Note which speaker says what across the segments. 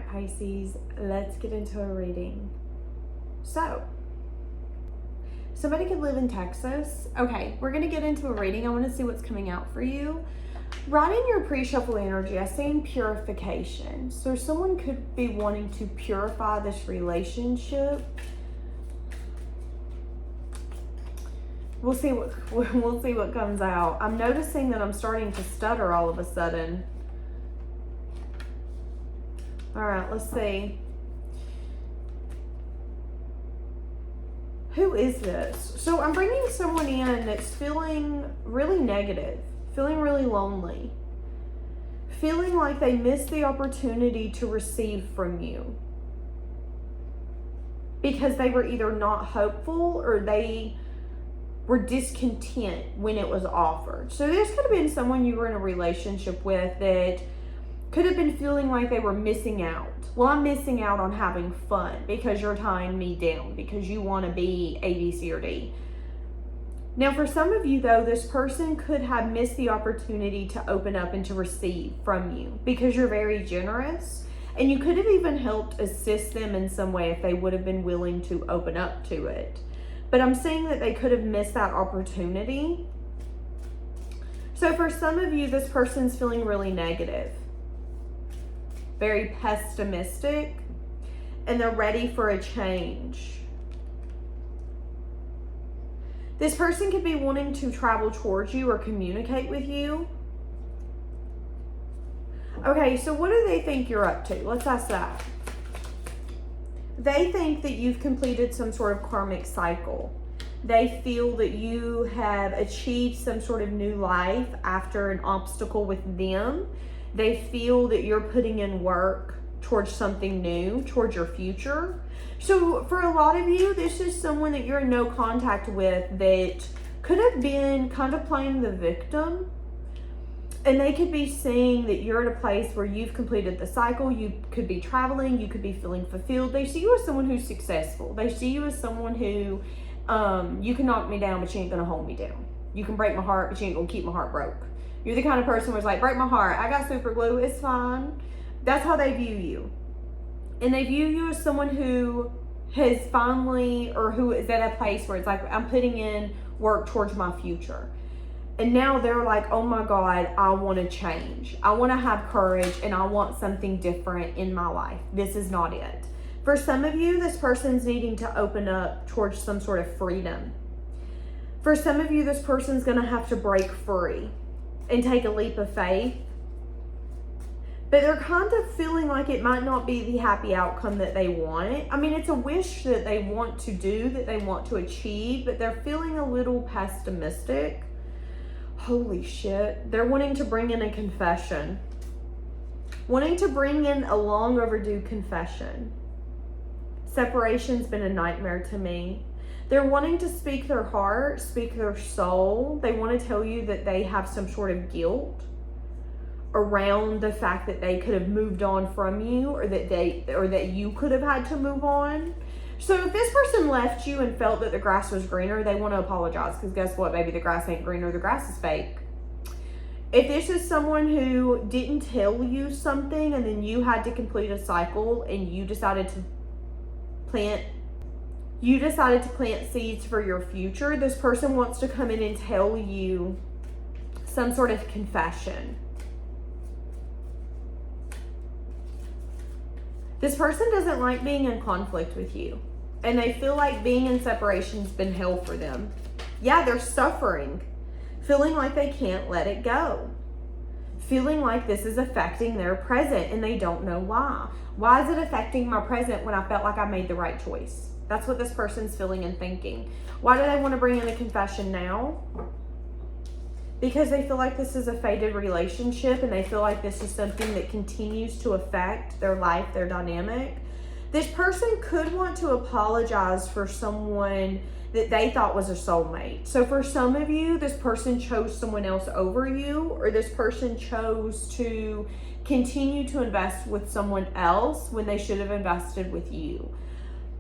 Speaker 1: right, Pisces, let's get into a reading. So, somebody could live in Texas. Okay, we're going to get into a reading. I want to see what's coming out for you. Right in your pre-shuffle energy, I see purification. So someone could be wanting to purify this relationship. We'll see what comes out. I'm noticing that I'm starting to stutter all of a sudden. All right, let's see. Who is this? So I'm bringing someone in that's feeling really negative, feeling really lonely, feeling like they missed the opportunity to receive from you because they were either not hopeful or they were discontent when it was offered. So this could have been someone you were in a relationship with that could have been feeling like they were missing out. Well, I'm missing out on having fun because you're tying me down, because you want to be A, B, C, or D. Now, for some of you, though, this person could have missed the opportunity to open up and to receive from you because you're very generous. And you could have even helped assist them in some way if they would have been willing to open up to it. But I'm saying that they could have missed that opportunity. So for some of you, this person's feeling really negative, very pessimistic, and they're ready for a change. This person could be wanting to travel towards you or communicate with you. Okay, so what do they think you're up to? Let's ask that. They think that you've completed some sort of karmic cycle. They feel that you have achieved some sort of new life after an obstacle with them. They feel that you're putting in work towards something new, towards your future. So for a lot of you, this is someone that you're in no contact with that could have been kind of playing the victim. And they could be saying that you're at a place where you've completed the cycle. You could be traveling. You could be feeling fulfilled. They see you as someone who's successful. They see you as someone who, you can knock me down, but you ain't going to hold me down. You can break my heart, but you ain't going to keep my heart broke. You're the kind of person who's like, break my heart. I got super glue. It's fine. That's how they view you. And they view you as someone who has finally, or who is at a place where it's like, I'm putting in work towards my future. And now they're like, oh my God, I want to change. I want to have courage and I want something different in my life. This is not it. For some of you, this person's needing to open up towards some sort of freedom. For some of you, this person's going to have to break free and take a leap of faith. But they're kind of feeling like it might not be the happy outcome that they want. I mean, it's a wish that they want to do, that they want to achieve, but they're feeling a little pessimistic. Holy shit. They're wanting to bring in a confession. Wanting to bring in a long overdue confession. Separation's been a nightmare to me. They're wanting to speak their heart, speak their soul. They want to tell you that they have some sort of guilt around the fact that they could have moved on from you, or that you could have had to move on. So if this person left you and felt that the grass was greener, they want to apologize, because guess what, baby? The grass ain't greener. The grass is fake. If this is someone who didn't tell you something and then you had to complete a cycle and you decided to plant seeds for your future, this person wants to come in and tell you some sort of confession. This person doesn't like being in conflict with you, and they feel like being in separation's been hell for them. Yeah, they're suffering, feeling like they can't let it go, feeling like this is affecting their present, and they don't know why. Why is it affecting my present when I felt like I made the right choice? That's what this person's feeling and thinking. Why do they want to bring in a confession now? Because they feel like this is a fated relationship, and they feel like this is something that continues to affect their life, their dynamic. This person could want to apologize for someone that they thought was a soulmate. So for some of you, this person chose someone else over you, or this person chose to continue to invest with someone else when they should have invested with you.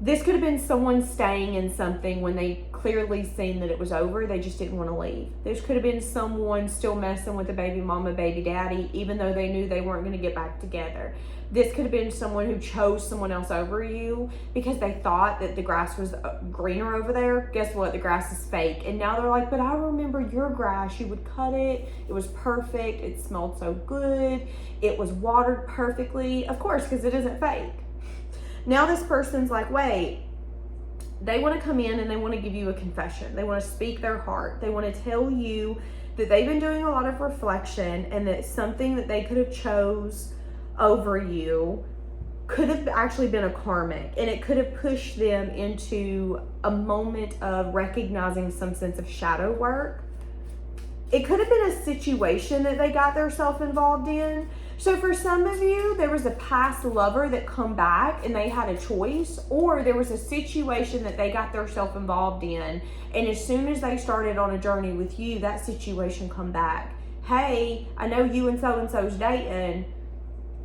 Speaker 1: This could have been someone staying in something when they clearly seen that it was over. They just didn't want to leave. This could have been someone still messing with the baby mama, baby daddy, even though they knew they weren't going to get back together. This could have been someone who chose someone else over you because they thought that the grass was greener over there. Guess what? The grass is fake. And now they're like, but I remember your grass. You would cut it. It was perfect. It smelled so good. It was watered perfectly. Of course, because it isn't fake. Now this person's like, wait, they want to come in and they want to give you a confession. They want to speak their heart. They want to tell you that they've been doing a lot of reflection and that something that they could have chose over you could have actually been a karmic, and it could have pushed them into a moment of recognizing some sense of shadow work. It could have been a situation that they got themselves involved in. So for some of you, there was a past lover that come back and they had a choice, or there was a situation that they got themselves involved in, and as soon as they started on a journey with you, that situation come back. Hey, I know you and so-and-so's dating.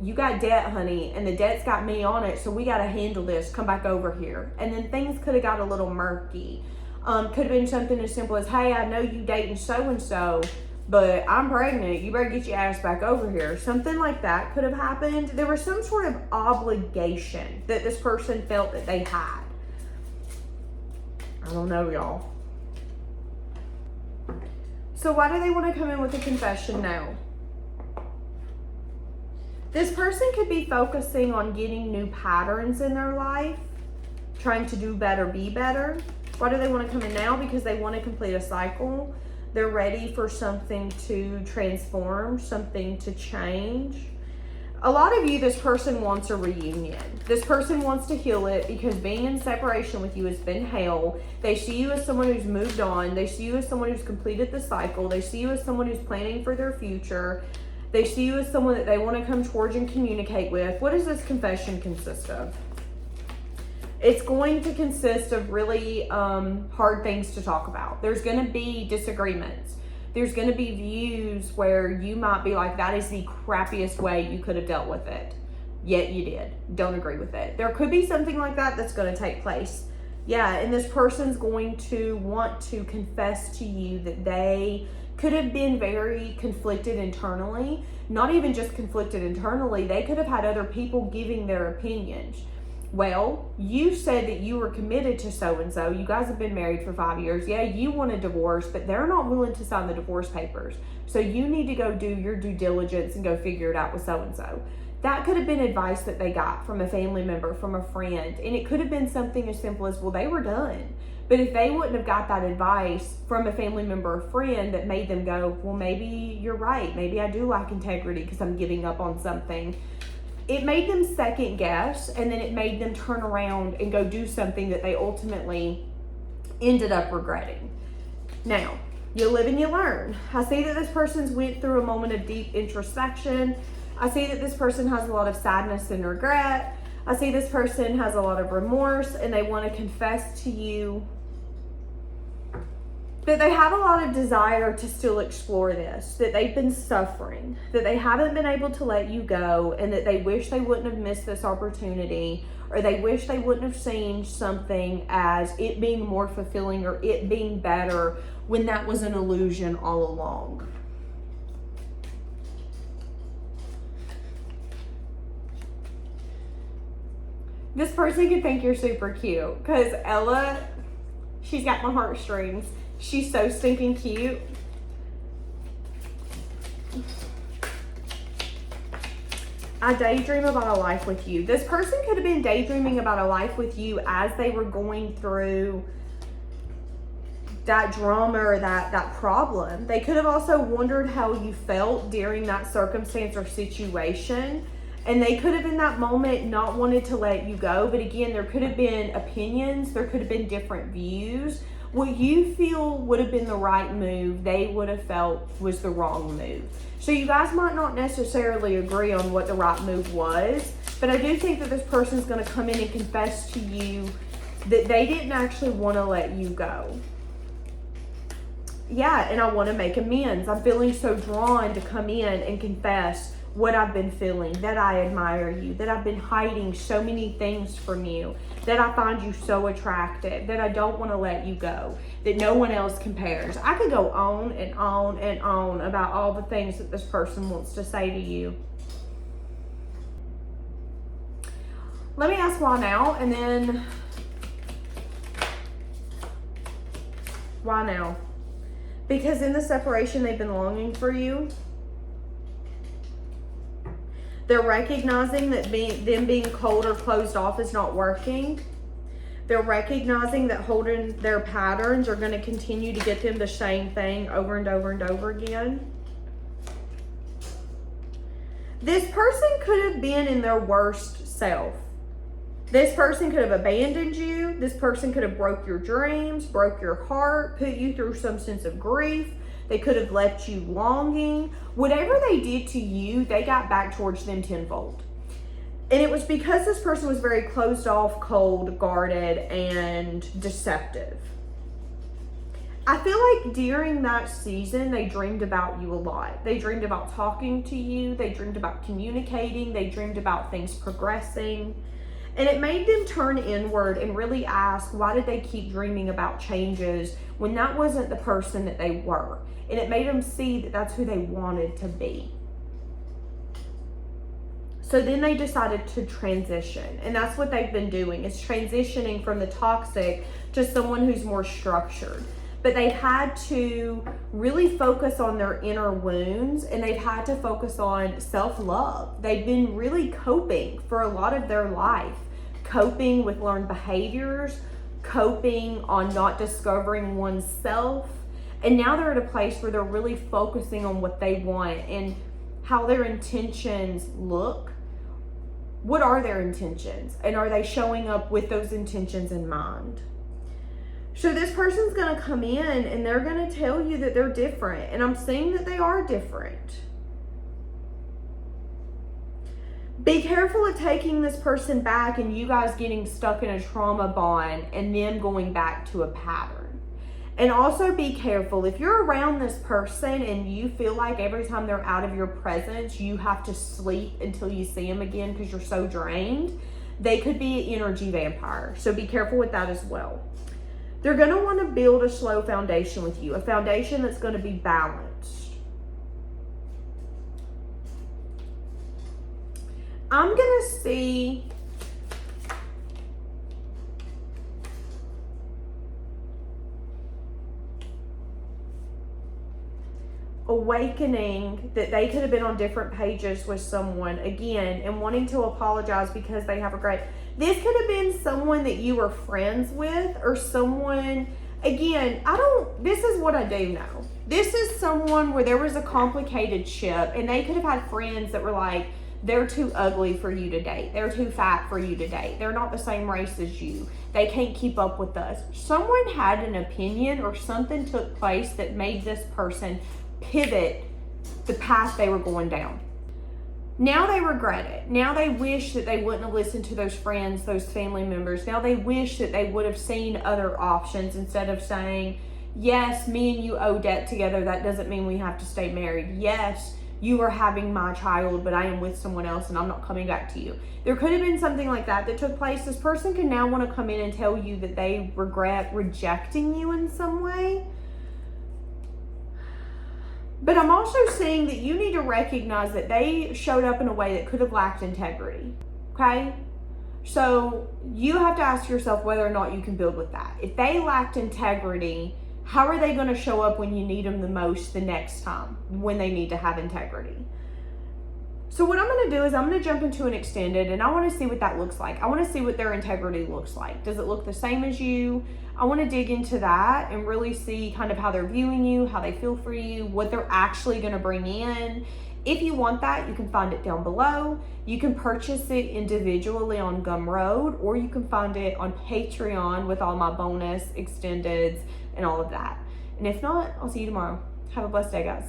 Speaker 1: You got debt, honey, and the debt's got me on it, so we got to handle this. Come back over here. And then things could have got a little murky. Could have been something as simple as, hey, I know you dating so-and-so, but I'm pregnant. You better get your ass back over here. Something like that could have happened. There was some sort of obligation that this person felt that they had. I don't know, y'all. So why do they want to come in with a confession now? This person could be focusing on getting new patterns in their life, trying to do better, be better. Why do they want to come in now? Because they want to complete a cycle. They're ready for something to transform, something to change. A lot of you, this person wants a reunion. This person wants to heal it because being in separation with you has been hell. They see you as someone who's moved on. They see you as someone who's completed the cycle. They see you as someone who's planning for their future. They see you as someone that they want to come towards and communicate with. What does this confession consist of? It's going to consist of really hard things to talk about. There's going to be disagreements. There's going to be views where you might be like, that is the crappiest way you could have dealt with it. Yet you did. Don't agree with it. There could be something like that that's going to take place. Yeah, and this person's going to want to confess to you that they could have been very conflicted internally. Not even just conflicted internally, they could have had other people giving their opinions. Well, you said that you were committed to so-and-so. You guys have been married for 5 years. Yeah, you want a divorce, but they're not willing to sign the divorce papers. So you need to go do your due diligence and go figure it out with so-and-so. That could have been advice that they got from a family member, from a friend. And it could have been something as simple as, well, they were done. But if they wouldn't have got that advice from a family member or friend that made them go, well, maybe you're right. Maybe I do lack integrity because I'm giving up on something. It made them second guess, and then it made them turn around and go do something that they ultimately ended up regretting. Now, you live and you learn. I see that this person's went through a moment of deep introspection. I see that this person has a lot of sadness and regret. I see this person has a lot of remorse, and they want to confess to you that they have a lot of desire to still explore this, that they've been suffering, that they haven't been able to let you go, and that they wish they wouldn't have missed this opportunity, or they wish they wouldn't have seen something as it being more fulfilling or it being better when that was an illusion all along. This person could think you're super cute because Ella, she's got my heartstrings. She's so stinking cute. I daydream about a life with you. This person could have been daydreaming about a life with you as they were going through that drama or that problem. They could have also wondered how you felt during that circumstance or situation. And they could have in that moment not wanted to let you go. But again, there could have been opinions. There could have been different views. What you feel would have been the right move, they would have felt was the wrong move. So you guys might not necessarily agree on what the right move was, but I do think that this person is going to come in and confess to you that they didn't actually want to let you go. Yeah, and I want to make amends. I'm feeling so drawn to come in and confess what I've been feeling, that I admire you, that I've been hiding so many things from you, that I find you so attractive, that I don't want to let you go, that no one else compares. I could go on and on and on about all the things that this person wants to say to you. Let me ask why now, and then why now? Because in the separation, they've been longing for you. They're recognizing that them being cold or closed off is not working. They're recognizing that holding their patterns are going to continue to get them the same thing over and over and over again. This person could have been in their worst self. This person could have abandoned you. This person could have broke your dreams, broke your heart, put you through some sense of grief. They could have left you longing. Whatever they did to you, they got back towards them tenfold. And it was because this person was very closed off, cold, guarded, and deceptive. I feel like during that season, they dreamed about you a lot. They dreamed about talking to you. They dreamed about communicating. They dreamed about things progressing. And it made them turn inward and really ask, why did they keep dreaming about changes when that wasn't the person that they were? And it made them see that that's who they wanted to be. So then they decided to transition. And that's what they've been doing, is transitioning from the toxic to someone who's more structured. But they've had to really focus on their inner wounds, and they've had to focus on self-love. They've been really coping for a lot of their life, coping with learned behaviors, coping on not discovering oneself. And now they're at a place where they're really focusing on what they want and how their intentions look. What are their intentions? And are they showing up with those intentions in mind? So this person's going to come in and they're going to tell you that they're different. And I'm seeing that they are different. Be careful of taking this person back and you guys getting stuck in a trauma bond and them going back to a pattern. And also be careful if you're around this person and you feel like every time they're out of your presence, you have to sleep until you see them again because you're so drained. They could be an energy vampire. So be careful with that as well. They're going to want to build a slow foundation with you, a foundation that's going to be balanced. I'm going to see awakening that they could have been on different pages with someone again and wanting to apologize because they have regret. This could have been someone that you were friends with, or someone, again, this is what I do know. This is someone where there was a complicated ship and they could have had friends that were like, they're too ugly for you to date. They're too fat for you to date. They're not the same race as you. They can't keep up with us. Someone had an opinion or something took place that made this person pivot the path they were going down. Now they regret it. Now they wish that they wouldn't have listened to those friends, those family members. Now they wish that they would have seen other options instead of saying, yes, me and you owe debt together. That doesn't mean we have to stay married. Yes, you are having my child, but I am with someone else and I'm not coming back to you. There could have been something like that took place. This person can now want to come in and tell you that they regret rejecting you in some way. But I'm also seeing that you need to recognize that they showed up in a way that could have lacked integrity, okay? So you have to ask yourself whether or not you can build with that. If they lacked integrity, how are they going to show up when you need them the most the next time when they need to have integrity? So what I'm going to do is I'm going to jump into an extended and I want to see what that looks like. I want to see what their integrity looks like. Does it look the same as you? I want to dig into that and really see kind of how they're viewing you, how they feel for you, what they're actually going to bring in. If you want that, you can find it down below. You can purchase it individually on Gumroad, or you can find it on Patreon with all my bonus extendeds and all of that. And if not, I'll see you tomorrow. Have a blessed day, guys.